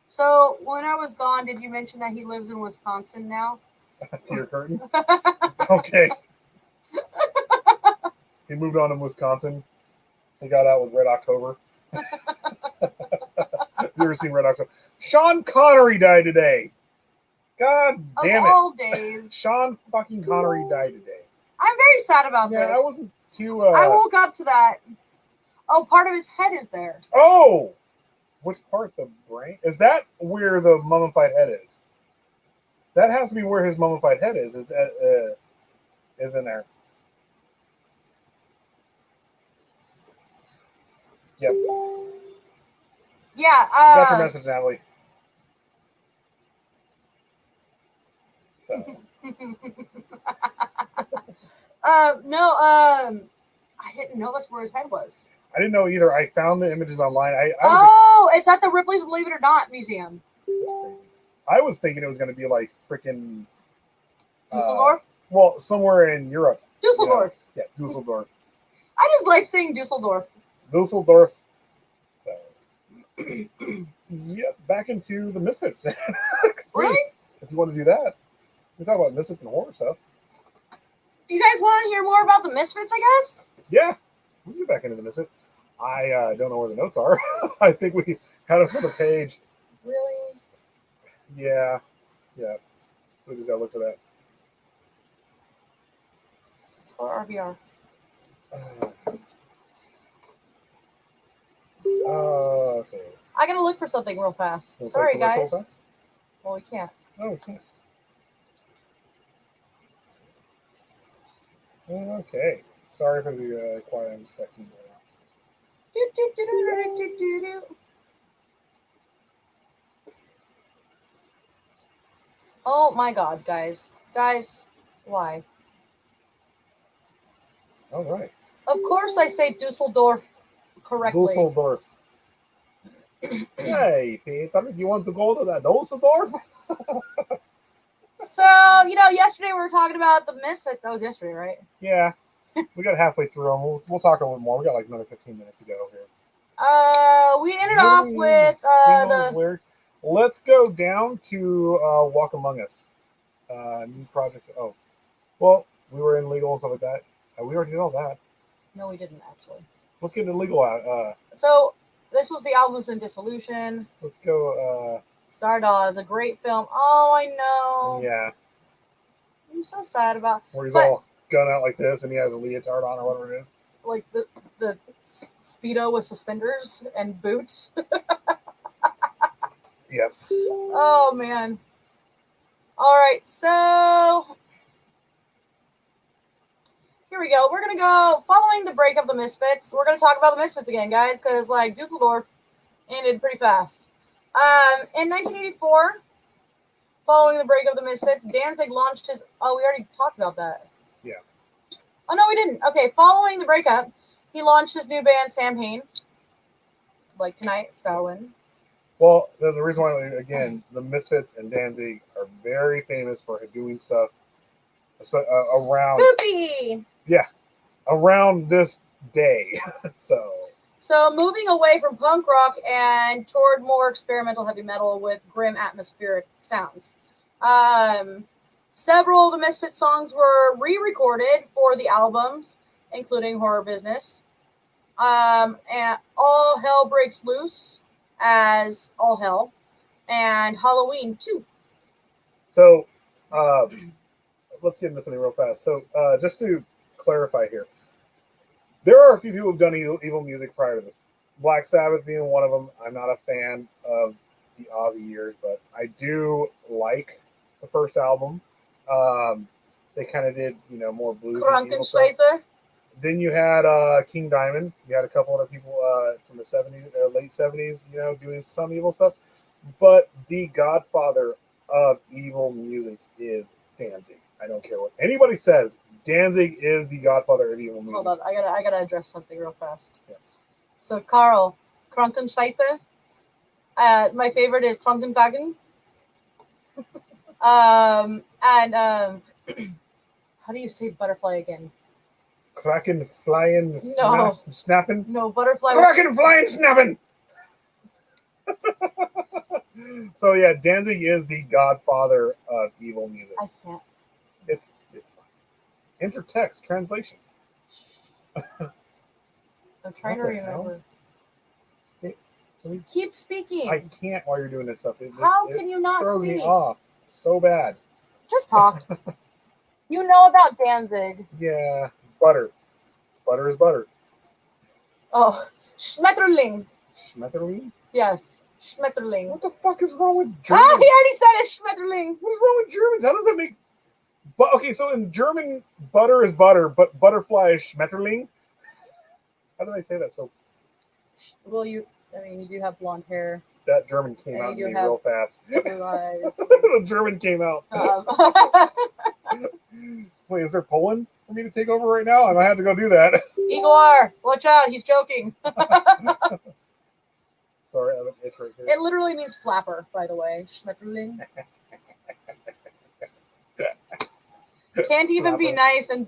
So, when I was gone, did you mention that he lives in Wisconsin now? Peter Curtin? Okay. He moved on to Wisconsin. He got out with Red October. You ever seen Red October? Sean Connery died today. God damn it. Of all days. Sean fucking Connery died today. I'm very sad about this. Yeah, I wasn't too... I woke up to that. Oh, part of his head is there. Oh! Which part? The brain? Is that where the mummified head is? That has to be where his mummified head is in there. Yep. Yeah. That's your message, Natalie. So. I didn't know that's where his head was. I didn't know either. I found the images online. It's at the Ripley's Believe It or Not Museum. I was thinking it was going to be like freaking Dusseldorf? Well, somewhere in Europe. Dusseldorf. Yeah, Dusseldorf. I just like saying Dusseldorf. Dusseldorf. So, yep, back into the Misfits then. Really? If you want to do that. We talk about Misfits and horror stuff. You guys want to hear more about the Misfits, I guess? Yeah, we can get back into the Misfits. I don't know where the notes are. I think we had them for the page. Really? Yeah. So we just got to look for that. Or RVR. Okay. I gotta look for something real fast. We'll Sorry, play real guys. fast? Well, we can't. No, we can't. Okay. Sorry for the quiet. I'm just texting you right now. Oh my god, guys. Guys, why? All right. Of course I say Dusseldorf correctly. Dusseldorf. Hey, Peter, you want to go to that Dusseldorf? So, yesterday we were talking about the Misfits. That was yesterday, right? Yeah. We got halfway through them. We'll talk a little more. We got like another 15 minutes to go here. We ended off with the lyrics. Let's go down to Walk Among Us. New projects. Oh, well, we were in legal and stuff like that. We already did all that. No, we didn't actually. Let's get into legal out. So this was the albums in dissolution. Let's go. Zardoz, a great film. Oh, I know. Yeah. I'm so sad about. Where he's all gun out like this, and he has a leotard on or whatever it is. Like the Speedo with suspenders and boots. Yep. Oh man. All right, so here we go. We're gonna go following the break of the Misfits. We're gonna talk about the Misfits again, guys, because like Dusseldorf ended pretty fast. In 1984, following the break of the Misfits, Danzig launched his. Oh, we already talked about that. Yeah. Oh no, we didn't. Okay, following the breakup, he launched his new band, Samhain. Like tonight, Samhain. Well, the reason why, again, the Misfits and Danzig are very famous for doing stuff around. Spooky. Yeah, around this day. So moving away from punk rock and toward more experimental heavy metal with grim atmospheric sounds. Several of the Misfits songs were re-recorded for the albums, including Horror Business, and All Hell Breaks Loose as All Hell, and Halloween 2. So, let's get into something real fast. So, just to clarify here, there are a few people who've done evil music prior to this. Black Sabbath being one of them. I'm not a fan of the Ozzy years, but I do like the first album. They kind of did, more bluesy evil stuff. Then you had King Diamond. You had a couple other people from the 70s, late 70s, doing some evil stuff. But the godfather of evil music is Danzig. I don't care what anybody says. Danzig is the godfather of evil music. Hold on, I gotta address something real fast. Yeah. So Carl, Krankenscheiße. My favorite is Krankenwagen. And how do you say butterfly again? Kraken flying, snapping. No, butterfly. Kraken flying, snapping. So yeah, Danzig is the godfather of evil music. I can't. It's fine. Intertext translation. I'm trying to remember. Keep speaking. I can't while you're doing this stuff. How can you not throws speak? Me off so bad. Just talk. You know about Danzig. Yeah, butter. Butter is butter. Oh, Schmetterling. Schmetterling? Yes, Schmetterling. What the fuck is wrong with German? Ah, he already said it, Schmetterling. What is wrong with Germans? How does that make... Okay, so in German, butter is butter, but butterfly is Schmetterling? How did I say that so... Well, you do have blonde hair. That German came out to me real fast. Blue eyes. The German came out. Wait, is there Poland for me to take over right now? I might have to go do that. Igor, watch out. He's joking. Sorry, I have an itch right here. It literally means flapper, by the way. Schmetterling. Can't even be nice in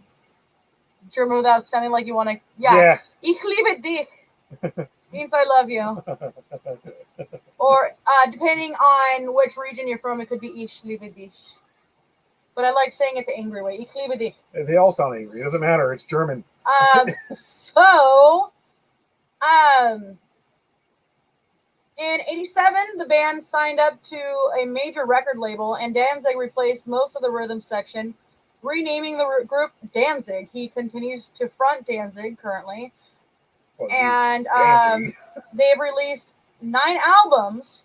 German without sounding like you want to... Yeah. Ich liebe dich. Means I love you. Or depending on which region you're from, it could be Ich liebe dich. But I like saying it the angry way. Ich liebe dich. They all sound angry. It doesn't matter. It's German. In 87, the band signed up to a major record label, and Danzig replaced most of the rhythm section, renaming the group Danzig. He continues to front Danzig currently. Well, and they've released 9 albums,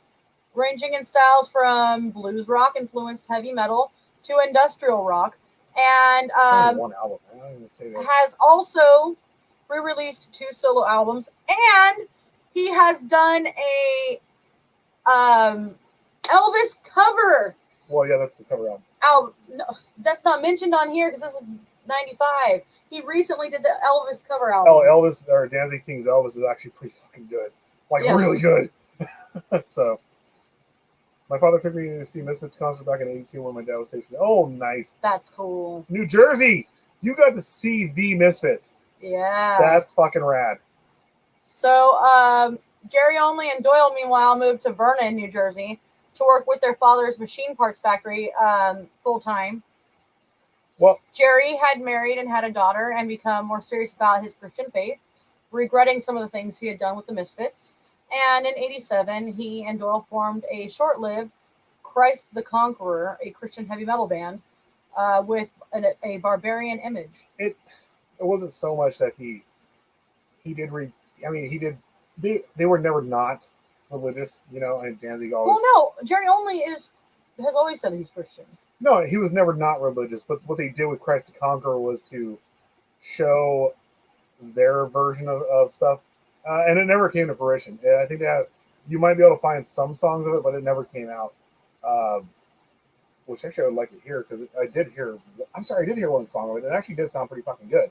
ranging in styles from blues rock influenced heavy metal to industrial rock. and Only one album. I don't even say that. has also re-released 2 solo albums, and he has done a Elvis cover Well, yeah, that's the cover album. album. No, that's not mentioned on here because this is 95. He recently did the Elvis cover album. Oh, Elvis or Danzig Sings Elvis is actually pretty fucking good. Like, Yeah. really good. So, my father took me to see Misfits concert back in '82 when my dad was stationed. Oh, nice. That's cool. New Jersey! You got to see the Misfits. Yeah. That's fucking rad. So, Jerry Only and Doyle, meanwhile, moved to Vernon, New Jersey, to work with their father's machine parts factory full time. Well, Jerry had married and had a daughter and become more serious about his Christian faith, regretting some of the things he had done with the Misfits. And in '87, he and Doyle formed a short-lived Christ the Conqueror, a Christian heavy metal band with a barbarian image. it wasn't so much that he did they were never not religious, you know, and Danzig always Well, no, Jerry Only has always said that he's Christian. no, he was never not religious, but what they did with Christ the Conqueror was to show their version of stuff, and it never came to fruition. I think you might be able to find some songs of it, but it never came out. Which actually I would like to hear because I did hear one song of it. It actually did sound pretty fucking good.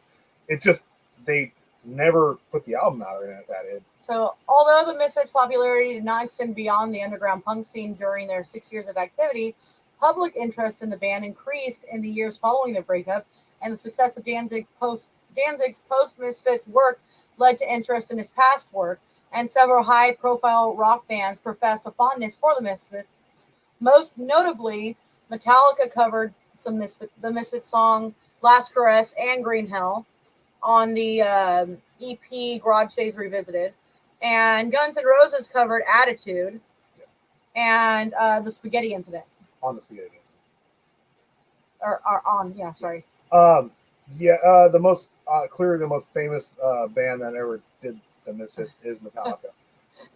It just they never put the album out or anything like that. So, although the Misfits' popularity did not extend beyond the underground punk scene during their 6 years of activity, public interest in the band increased in the years following their breakup, and the success of Danzig's post-Misfits work led to interest in his past work, and several high-profile rock bands professed a fondness for the Misfits. Most notably, Metallica covered the Misfits song "Last Caress" and "Green Hell" on the EP Garage Days Revisited, and Guns N' Roses covered "Attitude" and the Spaghetti Incident. On the Spaghetti Sorry. The most clearly the most famous band that ever did the Misfits is Metallica.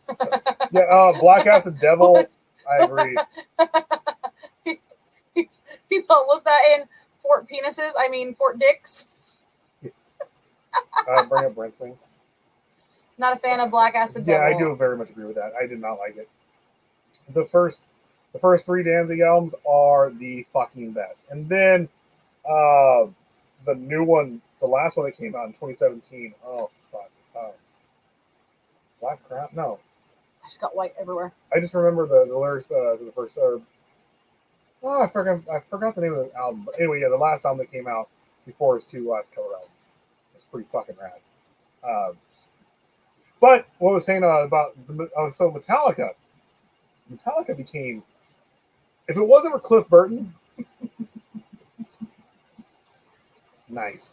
So, Black Acid Devil. I agree. He's all, was that in Fort Penises? I mean Fort Dicks. Yes. Bring up Brent Singh. Not a fan of Black Acid Devil. Yeah, I do very much agree with that. I did not like it. The first 3 Danzig albums are the fucking best, and then the new one, the last one that came out in 2017. Oh fuck, Black Crown? No, I just got white everywhere. I just remember the lyrics to the first. I forgot the name of the album. But anyway, yeah, the last album that came out before his 2 last cover albums. It's pretty fucking rad. But what I was saying about so Metallica became, if it wasn't for Cliff Burton, nice.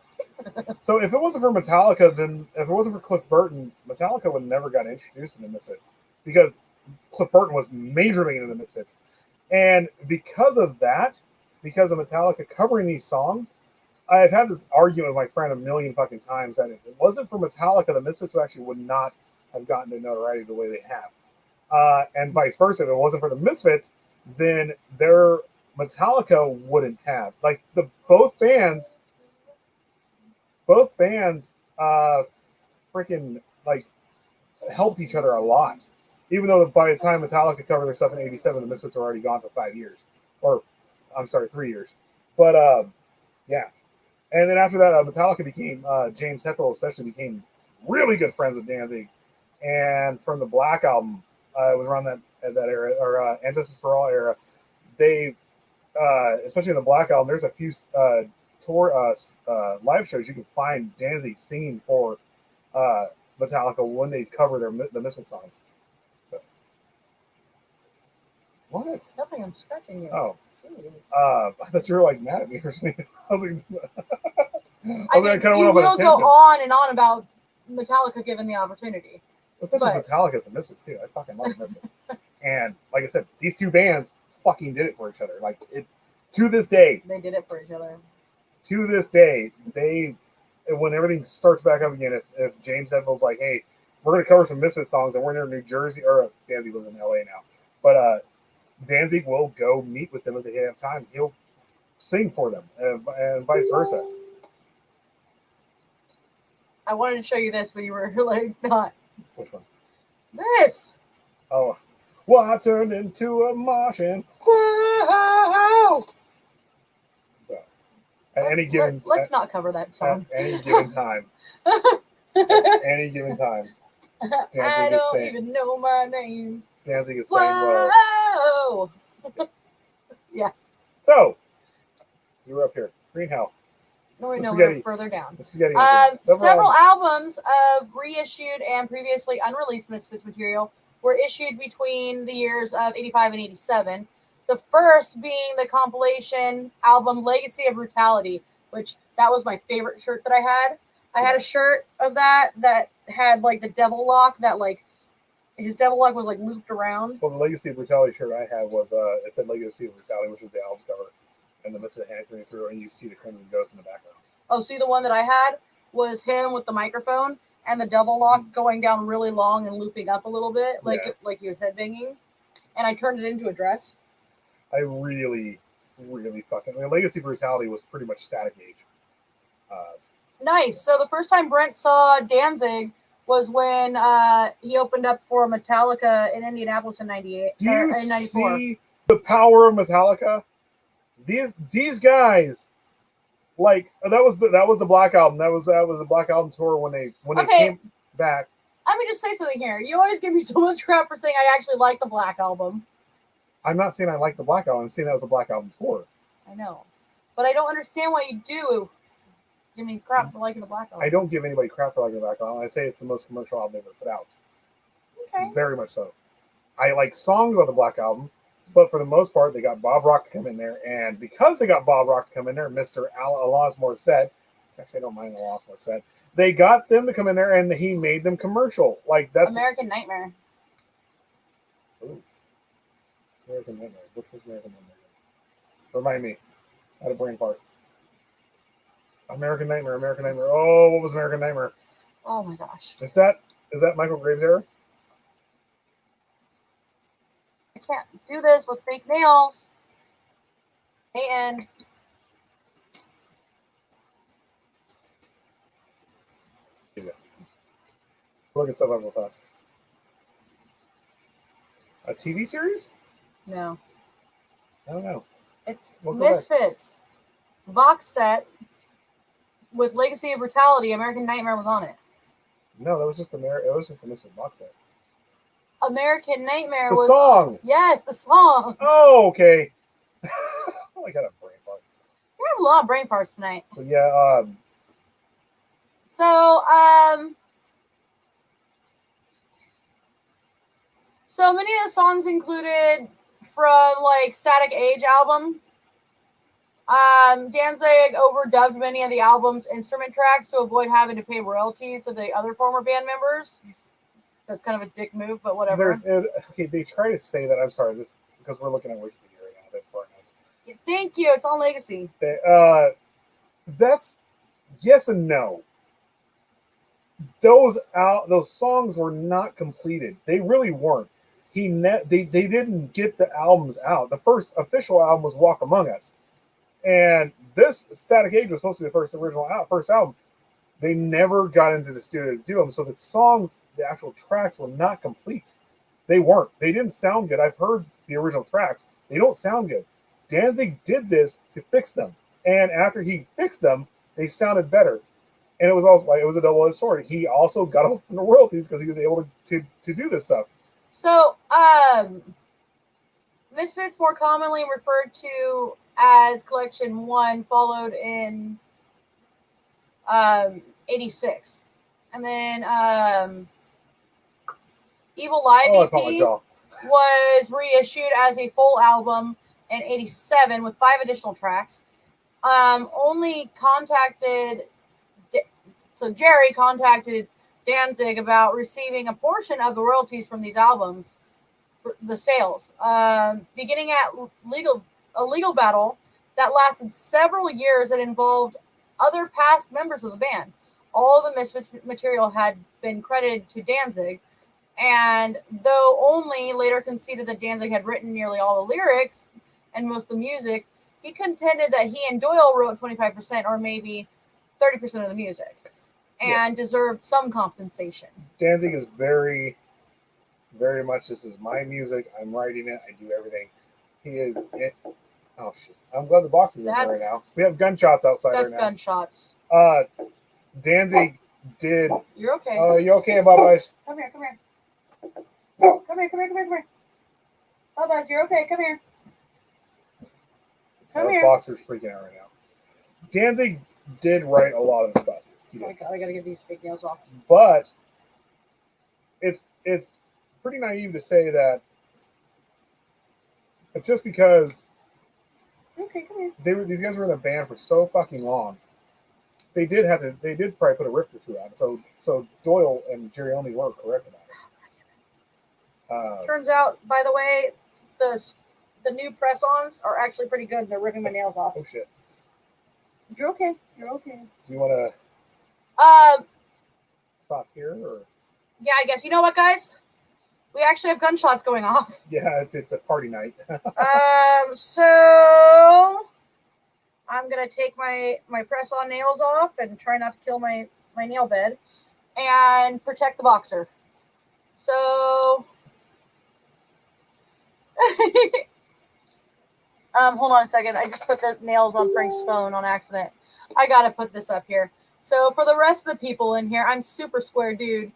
So if it wasn't for Metallica, then if it wasn't for Cliff Burton, Metallica would never got introduced in the Misfits because Cliff Burton was majorly into the Misfits. And because of that, because of Metallica covering these songs, I've had this argument with my friend a million fucking times that if it wasn't for Metallica, the Misfits actually would not have gotten the notoriety the way they have. And vice versa. If it wasn't for the Misfits, then their Metallica wouldn't have. Like both bands freaking like helped each other a lot. Even though by the time Metallica covered their stuff in '87, the Misfits were already gone for 5 years. Or, I'm sorry, 3 years. But, yeah. And then after that, Metallica became, James Hetfield especially became really good friends with Danzig. And from the Black album, it was around that era, or And Justice for All era, they, especially in the Black album, there's a few live shows you can find Danzig singing for Metallica when they cover the Misfits songs. What? Nothing. I'm scratching you. Oh. Jeez. I thought you were like mad at me or something. I was like, I mean, you will go on and on about Metallica given the opportunity. It's not just Metallica, it's the Misfits too. I fucking love the Misfits. And like I said, these 2 bands fucking did it for each other. Like to this day. They did it for each other. To this day, when everything starts back up again, if James Hetfield's like, hey, we're gonna cover some Misfits songs and we're in New Jersey, or Danzig lives in LA now. But Danzig will go meet with them if they have time. He'll sing for them, and vice versa. I wanted to show you this, but you were like not. Which one? This. Oh, well, I turned into a Martian. Whoa! So, at any given, let's not cover that song. At any given time. Any given time. I don't even know my name. Danzig is saying, whoa. Yeah. So, you were up here. Green Hell. No, we're further down. The spaghetti. Several albums of reissued and previously unreleased Misfits material were issued between the years of 85 and 87. The first being the compilation album Legacy of Brutality, which that was my favorite shirt that I had. I had a shirt of that had like the devil lock that like his devil lock was like looped around. Well, the Legacy of Brutality shirt I had was it said Legacy of Brutality, which was the album cover, and the Misfit hand coming through, and you see the Crimson Ghost in the background. Oh, see, the one that I had was him with the microphone and the double lock going down really long and looping up a little bit, like he was headbanging, and I turned it into a dress. I really fucking. Legacy of Brutality was pretty much Static Age. Nice. So the first time Brent saw Danzig was when he opened up for Metallica in Indianapolis in '98. Do you in '94. see the power of Metallica? These guys, like that was the Black Album. That was the Black Album tour when they came back. Let me just say something here. You always give me so much crap for saying I actually like the Black Album. I'm not saying I like the Black Album. I'm saying that was the Black Album tour. I know, but I don't understand why you do give me crap for liking the Black Album. I don't give anybody crap for liking the Black Album. I say it's the most commercial album they've ever put out. Okay. Very much so. I like songs about the Black Album, but for the most part, they got Bob Rock to come in there, and because they got Bob Rock to come in there, Mr. Alanis Morissette, actually I don't mind Alanis Morissette, they got them to come in there, and he made them commercial. Like that's American Nightmare. Ooh. American Nightmare. Which was American Nightmare? Remind me. I had a brain fart. American Nightmare. Oh, what was American Nightmare? Oh my gosh. Is that Michael Graves' era? I can't do this with fake nails. And Look at stuff up real fast. A TV series? no. I don't know. It's We'll go Misfits box set with Legacy of Brutality. American Nightmare was on it. No, that was just it was just the Misfit box set. American Nightmare The was song. Yes, the song. Oh, okay. I got a brain fart. We have a lot of brain farts tonight. But yeah, So many of the songs included from like Static Age album. Danzig overdubbed many of the album's instrument tracks to avoid having to pay royalties to the other former band members. That's kind of a dick move, but whatever. Okay, they try to say that. I'm sorry, this because we're looking at Wikipedia right now. Thank you. It's on Legacy. That's yes and no. Those songs were not completed. They really weren't. They didn't get the albums out. The first official album was Walk Among Us, and this Static Age was supposed to be the first album. They never got into the studio to do them, so the songs, the actual tracks, were not complete. They weren't. They didn't sound good. I've heard the original tracks. They don't sound good. Danzig did this to fix them, and after he fixed them, they sounded better. And it was also like it was a double-edged sword. He also got off from the royalties because he was able to do this stuff. So, Misfits, more commonly referred to as Collection 1, followed in 86. And then Evil Live EP was reissued as a full album in 87 with 5 additional tracks. Jerry contacted Danzig about receiving a portion of the royalties from these albums, for the sales, beginning at a legal battle that lasted several years and involved other past members of the band. All of the Misfits material had been credited to Danzig, and though only later conceded that Danzig had written nearly all the lyrics and most of the music, he contended that he and Doyle wrote 25% or maybe 30% of the music and deserved some compensation. Danzig is very, very much, this is my music. I'm writing it. I do everything. He is it. Oh, shit. I'm glad the box is in there right now. We have gunshots outside right now. That's gunshots. Danzig did. You're okay. Oh, you okay, Bubba's? Come here. Come here. Bubba's, you're okay. Come here. Come here. Boxer's freaking out right now. Danzig did write a lot of stuff. Oh my God, I gotta get these fake nails off. But it's pretty naive to say that just because Okay, come here. these guys were in a band for so fucking long, they did probably put a riff or two out. So Doyle and Jerry only were correct about it. Turns out, by the way, the new press-ons are actually pretty good. They're ripping my nails off. Oh shit! You're okay. Do you want to stop here or? Yeah, I guess. You know what, guys? We actually have gunshots going off. Yeah, it's a party night. So I'm gonna take my press-on nails off and try not to kill my nail bed and protect the boxer. So hold on a second. I just put the nails on Frank's phone on accident. I gotta put this up here. So for the rest of the people in here, I'm Super Square Dude,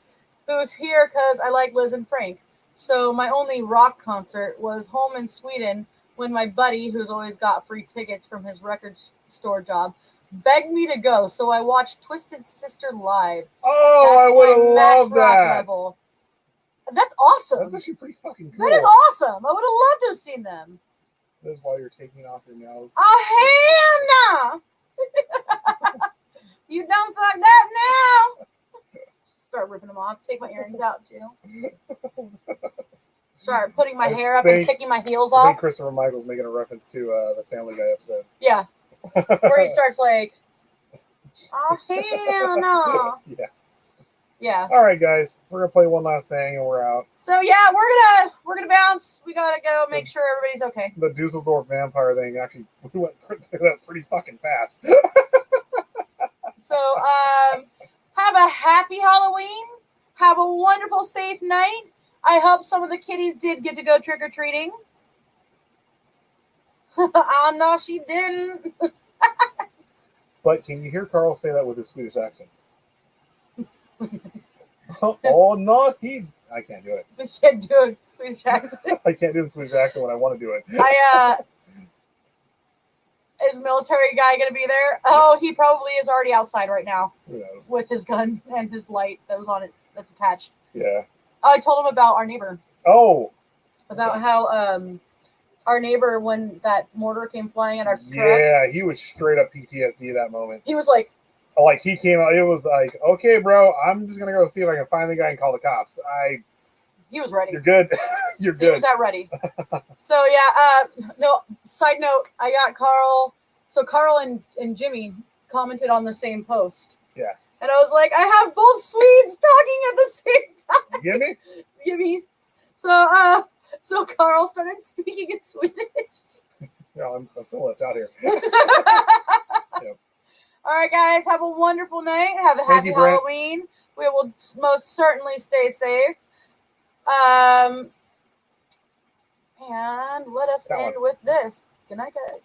who's here because I like Liz and Frank. So my only rock concert was home in Sweden when my buddy, who's always got free tickets from his record store job, begged me to go. So I watched Twisted Sister live. Oh, I would have loved that. Level. That's awesome. That's actually pretty fucking cool. That is awesome. I would have loved to have seen them. That's why you're taking off your nails. Oh, hell no! You done fucked up now. Start ripping them off. Take my earrings out too. Start putting my hair up and kicking my heels I off. think Christopher Michael's making a reference to the Family Guy episode. Yeah. Where he starts like, oh hell no. Yeah. Yeah. All right, guys, we're gonna play one last thing and we're out. So yeah, we're gonna bounce. We gotta go make sure everybody's okay. The Dusseldorf vampire thing actually we went through that pretty fucking fast. So have a happy Halloween. Have a wonderful, safe night. I hope some of the kiddies did get to go trick or treating. Oh no, she didn't. But can you hear Carl say that with his Swedish accent? Oh no, I can't do it. We can't do a Swedish accent. I can't do the Swedish accent when I want to do it. Is military guy gonna be there? Oh, he probably is already outside right now. Who knows? With his gun and his light that was on it, that's attached. Yeah. I told him about our neighbor. Oh. About how our neighbor, when that mortar came flying at our truck. Yeah, he was straight up PTSD that moment. He was like he came out. It was like, okay, bro, I'm just gonna go see if I can find the guy and call the cops. He was ready. You're good. You're good. He was that ready. So yeah. No. Side note. I got Carl. So Carl and Jimmy commented on the same post. Yeah. And I was like, I have both Swedes talking at the same time. Gimme? Gimme. So Carl started speaking in Swedish. No, I'm still left out here. Yep. All right, guys. Have a wonderful night. Have a happy Halloween. We will most certainly stay safe. And let us end with this. Good night, guys.